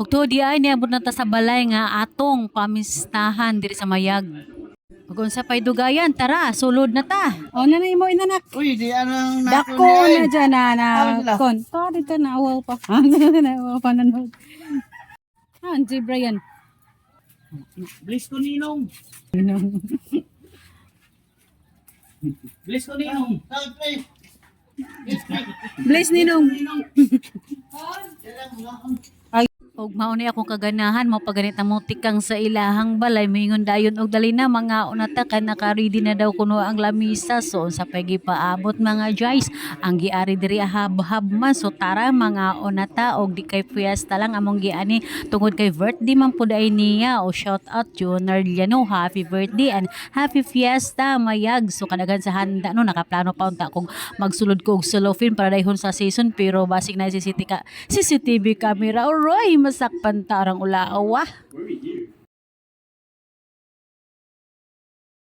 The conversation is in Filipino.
Ug tuod di ay niabot na ta sa balay nga atong pamistahan diri sa Mayag. Ug unsa pay dugayan, tara, sulod na ta. O na imo inanak. Uy, di anong Dako na dyan na kon. To dito na awaw pa. Naawaw pa nanood. Si Brian. Bless ko ninong. Bless ko ninong. Bless ninong. Og mao ni akong kaganahan mo paganit ang mutikang sa ilahang balay moingon dayon og dali na mga unata kay naka-ready na daw kuno ang lamisa so unsa pay gipaabot mga guys ang giari diri hab-hab man so tara mga unata og di kay fiesta lang among giani tungod kay birthday man pud ay niya o shout out Junior Liano, happy birthday and happy fiesta Mayag. So kadaghan sa handa no nakaplano pa unta kung magsulod ko og cellophane para dayhon sa season pero basig na CCTV camera. Alright, masakpan tarang ulaaw.